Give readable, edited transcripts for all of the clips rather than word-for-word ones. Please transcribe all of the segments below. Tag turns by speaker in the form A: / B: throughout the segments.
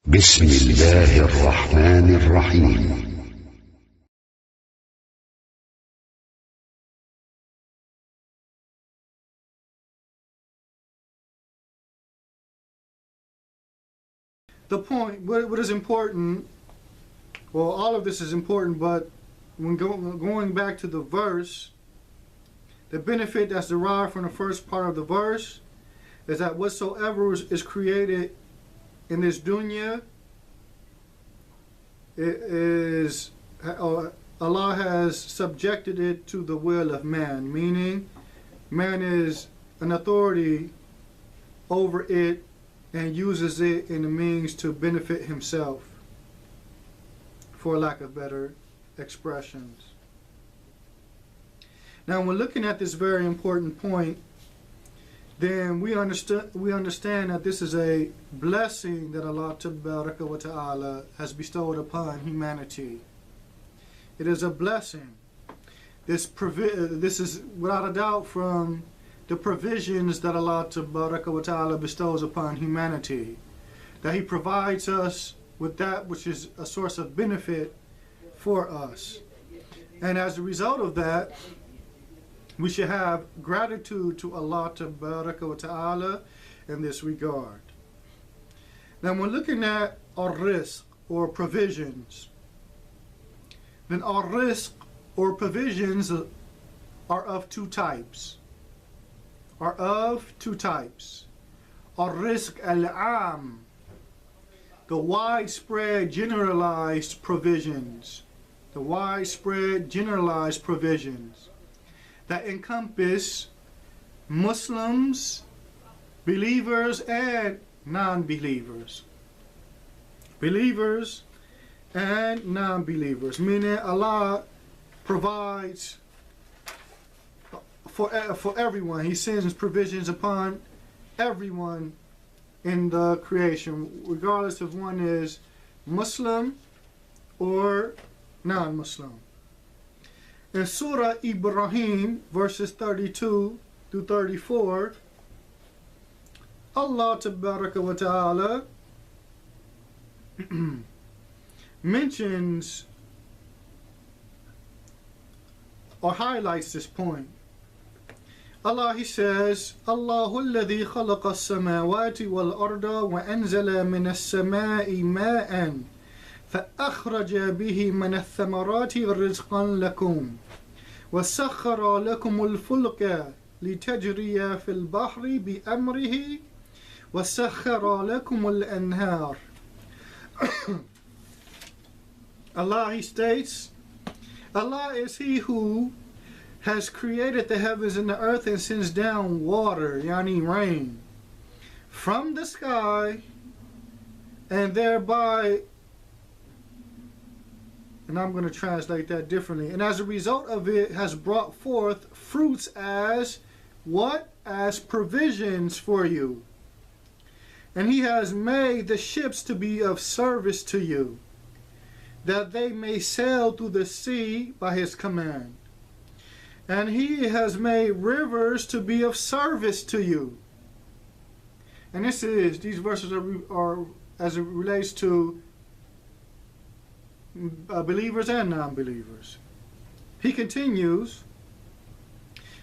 A: بسم الله الرحمن الرحيم.
B: The point, what is important, well, all of this is important, but when going back to the verse, the benefit that's derived from the first part of the verse is that whatsoever is created in this dunya, Allah has subjected it to the will of man, meaning man is an authority over it and uses it in the means to benefit himself, for lack of better expressions. Now, when looking at this very important point, then we understand that this is a blessing that Allah Tabaraka wa Ta'ala has bestowed upon humanity. It is a blessing. This is without a doubt from the provisions that Allah Tabaraka wa Ta'ala bestows upon humanity, that He provides us with that which is a source of benefit for us. And as a result of that, we should have gratitude to Allah Tabaraka wa Ta'ala in this regard. Now, when looking at our rizq or provisions, then our rizq or provisions are of two types. Our rizq al-am, the widespread generalized provisions. That encompass Muslims, believers, and non-believers. Believers and non-believers, meaning Allah provides for everyone. He sends provisions upon everyone in the creation, regardless if one is Muslim or non-Muslim. In Surah Ibrahim, verses 32 through 34, Allah Tabaraka wa Ta'ala mentions or highlights this point. Allah, He says, Allahu alladhi khalaqa as-samawati wal arda wa anzala min as-sama'i ma'an فأخرج به من الثمرات رزقا لكم وسخر لكم الفلك لتجري في البحر بأمره وسخر لكم الأنهار. Allah, He states, Allah is He who has created the heavens and the earth and sends down water, yani rain, from the sky, and thereby, and I'm going to translate that differently, and as a result of it has brought forth fruits as what? As provisions for you. And He has made the ships to be of service to you, that they may sail through the sea by His command. And He has made rivers to be of service to you. And these verses are as it relates to believers and non-believers. He continues,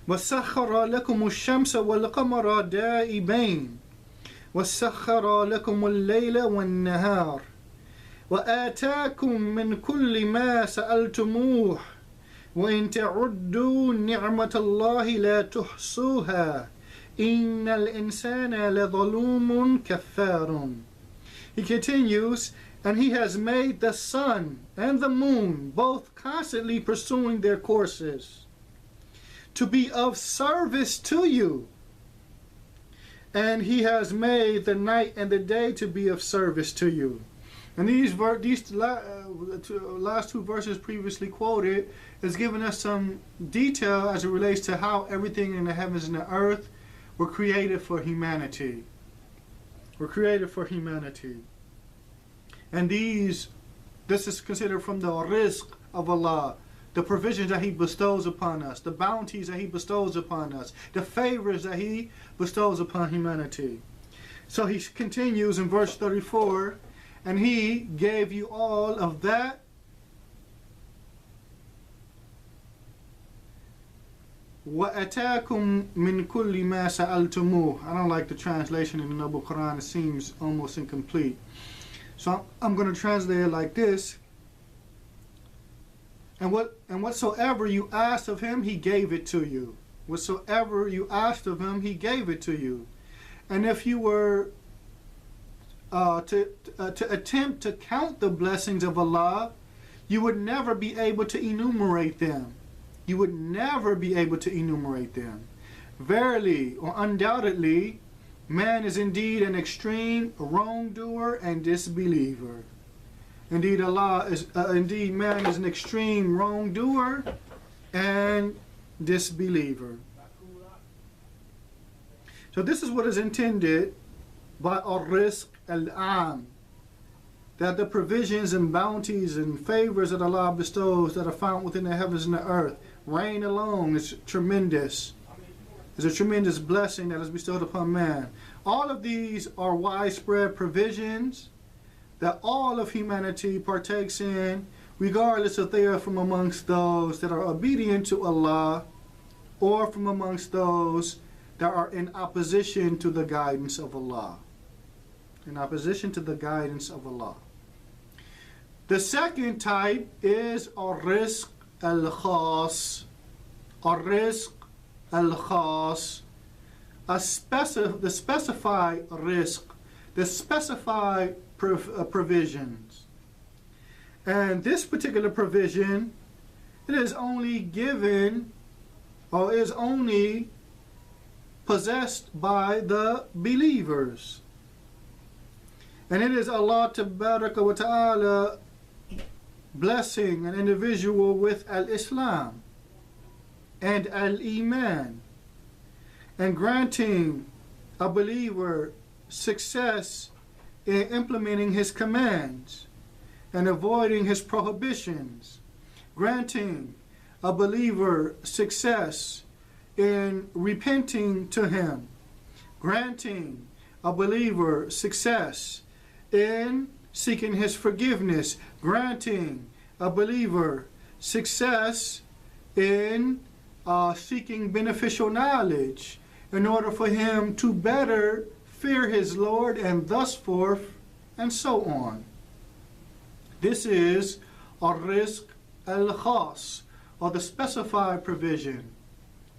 B: وَسَخَّرَ لَكُمُ الشَّمْسَ وَالْقَمَرَ دَائِبَيْنِ وَسَخَّرَ لَكُمُ اللَّيْلَ وَالنَّهَارَ وَآتَاكُم مِّن كُلِّ مَا سَأَلْتُمُوهُ وَإِن تَعُدُّوا نِعْمَةَ اللَّهِ لَا تُحْصُوهَا إِنَّ الْإِنسَانَ لَظَلُومٌ كَفَّارٌ. He continues, and He has made the sun and the moon both constantly pursuing their courses to be of service to you. And He has made the night and the day to be of service to you. And these last two verses previously quoted is giving us some detail as it relates to how everything in the heavens and the earth were created for humanity. And this is considered from the rizq of Allah, the provisions that He bestows upon us, the bounties that He bestows upon us, the favors that He bestows upon humanity. So He continues in verse 34, and He gave you all of that. وَأَتَاكُمْ مِنْ كُلِّ مَا سَأَلْتُمُوهُ. I don't like the translation in the Noble Quran. It seems almost incomplete. So I'm going to translate it like this. And whatsoever you asked of Him, He gave it to you. Whatsoever you asked of Him, He gave it to you. And if you were to attempt to count the blessings of Allah, you would never be able to enumerate them. You would never be able to enumerate them. Verily, or undoubtedly, man is indeed an extreme wrongdoer and disbeliever. Indeed, man is an extreme wrongdoer and disbeliever. So this is what is intended by ar-rizq al-am, that the provisions and bounties and favors that Allah bestows that are found within the heavens and the earth. Rain alone is tremendous. It's a tremendous blessing that is bestowed upon man. All of these are widespread provisions that all of humanity partakes in, regardless if they are from amongst those that are obedient to Allah or from amongst those that are in opposition to the guidance of Allah. In opposition to the guidance of Allah. The second type is ar-rizq al-khas. Ar-rizq al-khas. The specified rizq. The specified provisions. And this particular provision, it is only given or is only possessed by the believers. And it is Allah Tabaraka wa Ta'ala blessing an individual with al-Islam and al-Iman, and granting a believer success in implementing His commands and avoiding His prohibitions, granting a believer success in repenting to Him, granting a believer success in seeking His forgiveness, granting a believer success in seeking beneficial knowledge in order for him to better fear his Lord, and thus forth and so on. This is ar-rizq al-khas, or the specified provision.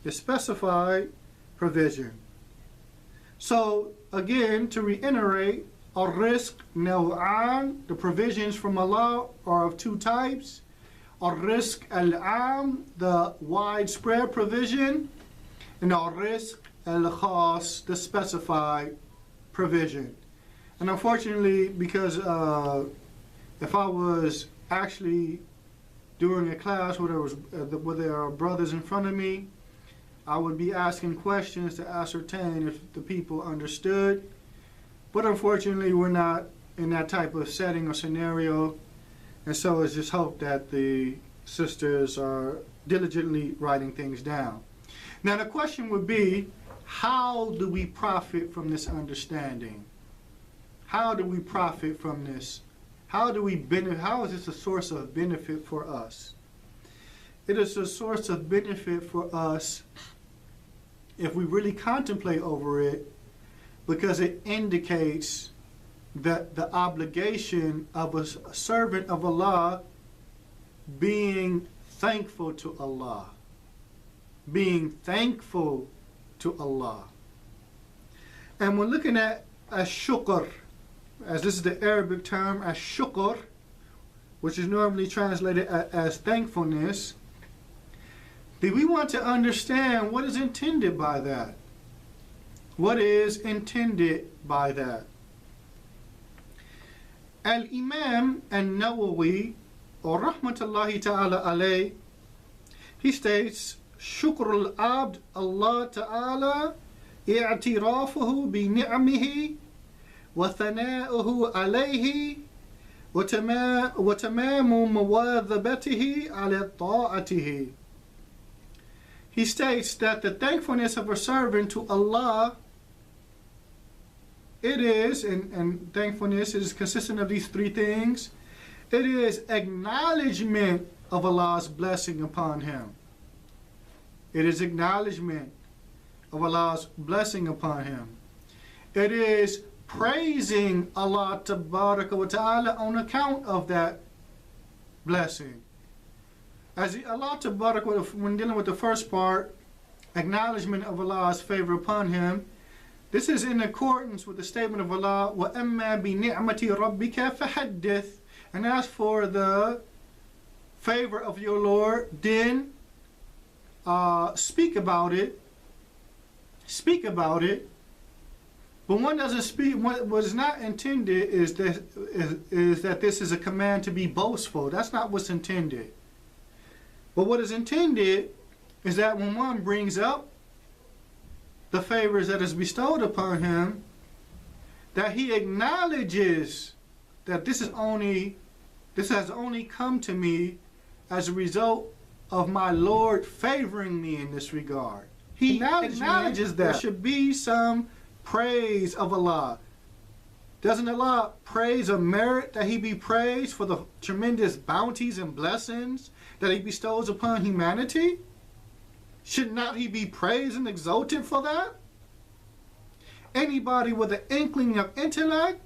B: The specified provision. So again, to reiterate, ar-rizq naw'an, the provisions from Allah are of two types. Ar-rizq al-am, the widespread provision, and ar-rizq al-khas, the specified provision. And unfortunately, because if I was actually doing a class where there are brothers in front of me, I would be asking questions to ascertain if the people understood. But unfortunately, we're not in that type of setting or scenario. And so it's just hope that the sisters are diligently writing things down. Now the question would be, how do we profit from this understanding? How do we profit from this? How do we benefit? How is this a source of benefit for us? It is a source of benefit for us if we really contemplate over it, because it indicates that the obligation of a servant of Allah being thankful to Allah. Being thankful to Allah. And when looking at ash-shukr, as this is the Arabic term, ash-shukr, which is normally translated as thankfulness, do we want to understand what is intended by that? What is intended by that? Al-Imam An-Nawawi, or Rahmatullahi Ta'ala alayh, he states, Shukr al-Abd Allah Ta'ala i'tirafuhu bi ni'amihi wa thana'uhu alayhi wa tamamu mawadhabatihi ala ta'atihi. He states that the thankfulness of a servant to Allah it is, and thankfulness is consistent of these three things. It is acknowledgement of Allah's blessing upon him. It is acknowledgement of Allah's blessing upon him. It is praising Allah Tabaraka wa Ta'ala on account of that blessing. As Allah Tabaraka wa Ta'ala, when dealing with the first part, acknowledgement of Allah's favor upon him, this is in accordance with the statement of Allah, وَأَمَّا بِنِعْمَةِ رَبِّكَ فَحَدِّثْ. And as for the favor of your Lord, then speak about it. Speak about it. But one doesn't speak. What is not intended is that this is a command to be boastful. That's not what's intended. But what is intended is that when one brings up the favors that is bestowed upon him, that he acknowledges that this has only come to me as a result of my Lord favoring me in this regard. He acknowledges that there should be some praise of Allah. Doesn't Allah praise or merit that he be praised for the tremendous bounties and blessings that he bestows upon humanity? Should not he be praised and exalted for that? Anybody with an inkling of intellect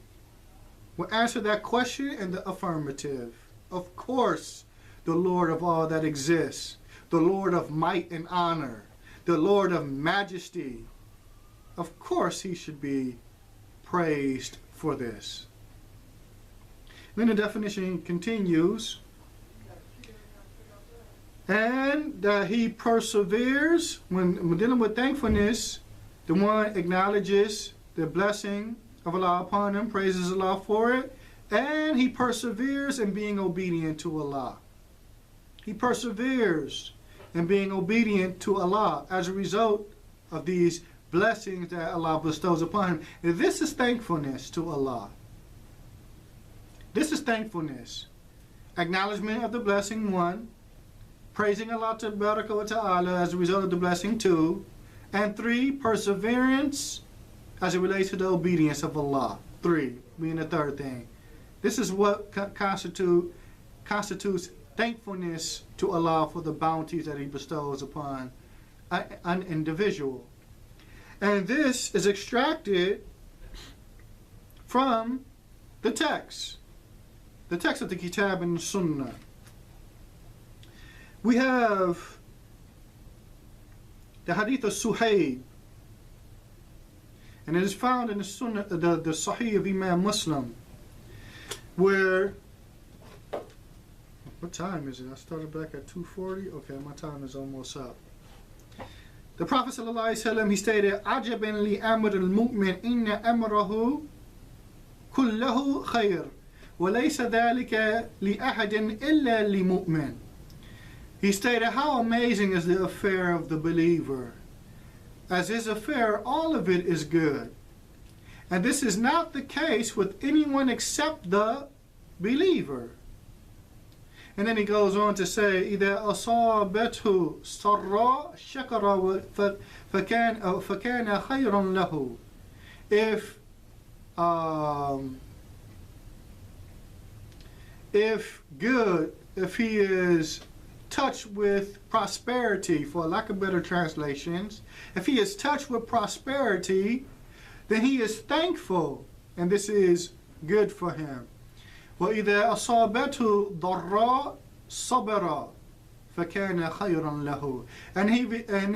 B: will answer that question in the affirmative. Of course, the Lord of all that exists, the Lord of might and honor, the Lord of majesty, of course he should be praised for this. Then the definition continues, and that he perseveres when dealing with thankfulness. The one acknowledges the blessing of Allah upon him, praises Allah for it, and he perseveres in being obedient to Allah. He perseveres in being obedient to Allah as a result of these blessings that Allah bestows upon him. And this is thankfulness to Allah. This is thankfulness. Acknowledgement of the blessing, one. Praising Allah Ta'ala as a result of the blessing, two. And three, perseverance as it relates to the obedience of Allah. Three, being the third thing. This is what constitutes thankfulness to Allah for the bounties that he bestows upon an individual. And this is extracted from the text of the Kitab and Sunnah. We have the Hadith of Suhaib, and it is found in the Sunnah, the Sahih of Imam Muslim, where, what time is it? I started back at 2:40. Okay, my time is almost up. The Prophet ﷺ, he stated, "Ajaban li amr al-mu'min inna amrahu kullahu khair, wa laysa dhalika li ahadin illa li mu'min." He stated, how amazing is the affair of the believer. As his affair, all of it is good. And this is not the case with anyone except the believer. And then he goes on to say, إِذَا أَصَابَتْهُ سَرَّا شَكَرَ فَكَانَ خَيْرًا لَهُ. If he is touched with prosperity, for lack of better translations, if he is touched with prosperity, then he is thankful, and this is good for him. وَإِذَا أَصَابَتْهُ ضَرَّا صَبَرَ فَكَانَ خَيْرًا لَهُ. And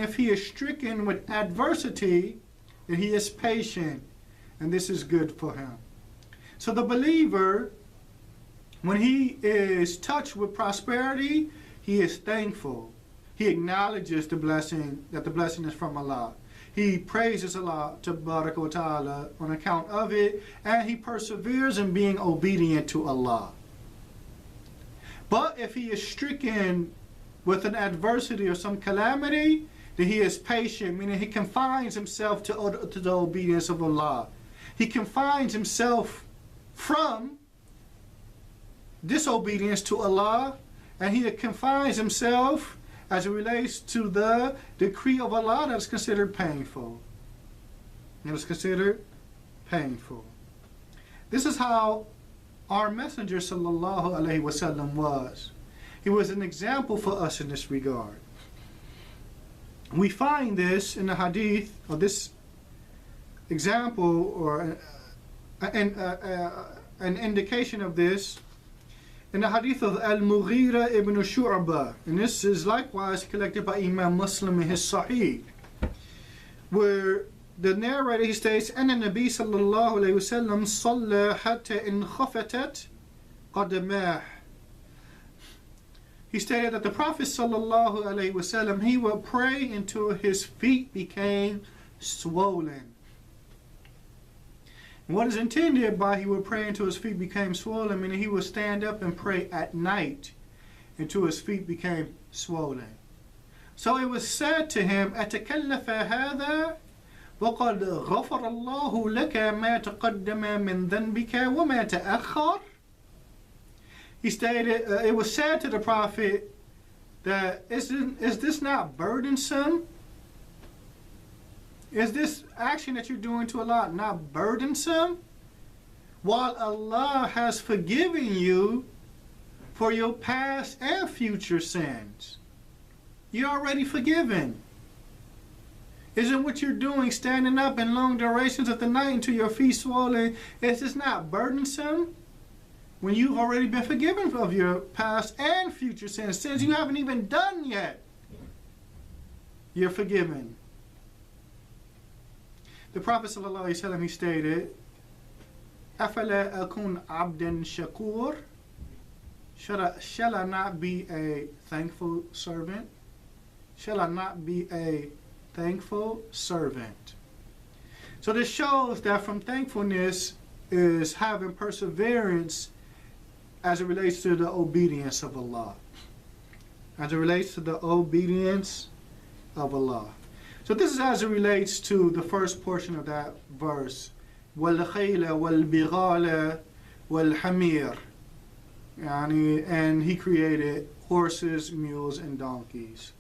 B: if he is stricken with adversity, then he is patient, and this is good for him. So the believer, when he is touched with prosperity, he is thankful. He acknowledges the blessing, that the blessing is from Allah. He praises Allah Tabaraka wa Ta'ala on account of it, and he perseveres in being obedient to Allah. But if he is stricken with an adversity or some calamity, then he is patient, meaning he confines himself to the obedience of Allah. He confines himself from disobedience to Allah, and he confines himself as it relates to the decree of Allah that is considered painful. It is considered painful. This is how our Messenger sallallahu alaihi wasallam was. He was an example for us in this regard. We find this in the hadith, or this example, or an indication of this in the hadith of Al-Mughira ibn Shu'bah, and this is likewise collected by Imam Muslim in his Sahih, where the narrator, he states, أن النبي صلى الله عليه وسلم صلى حتى انخفتت قدماه. He stated that the Prophet sallallahu alaihi wasallam, he would pray until his feet became swollen. And what is intended by he would pray until his feet became swollen, meaning he would stand up and pray at night until his feet became swollen. So it was said to him, أتكلف هذا وقد غفر الله لك ما تقدم من ذنبك وما تأخر. He stated, it was said to the Prophet that, is this not burdensome? Is this action that you're doing to Allah not burdensome? While Allah has forgiven you for your past and future sins. You're already forgiven. Isn't what you're doing, standing up in long durations of the night until your feet swollen, is this not burdensome? When you've already been forgiven of your past and future sins, sins you haven't even done yet, you're forgiven. The Prophet ﷺ, he stated, أَفَلَا أَكُنْ عَبْدًا شَكُورًا? Shall I not be a thankful servant? Shall I not be a thankful servant? So this shows that from thankfulness is having perseverance as it relates to the obedience of Allah. As it relates to the obedience of Allah. So this is as it relates to the first portion of that verse. وَالْخَيْلَ وَالْبِغَالَ وَالْحَمِيرَ. And he created horses, mules, and donkeys.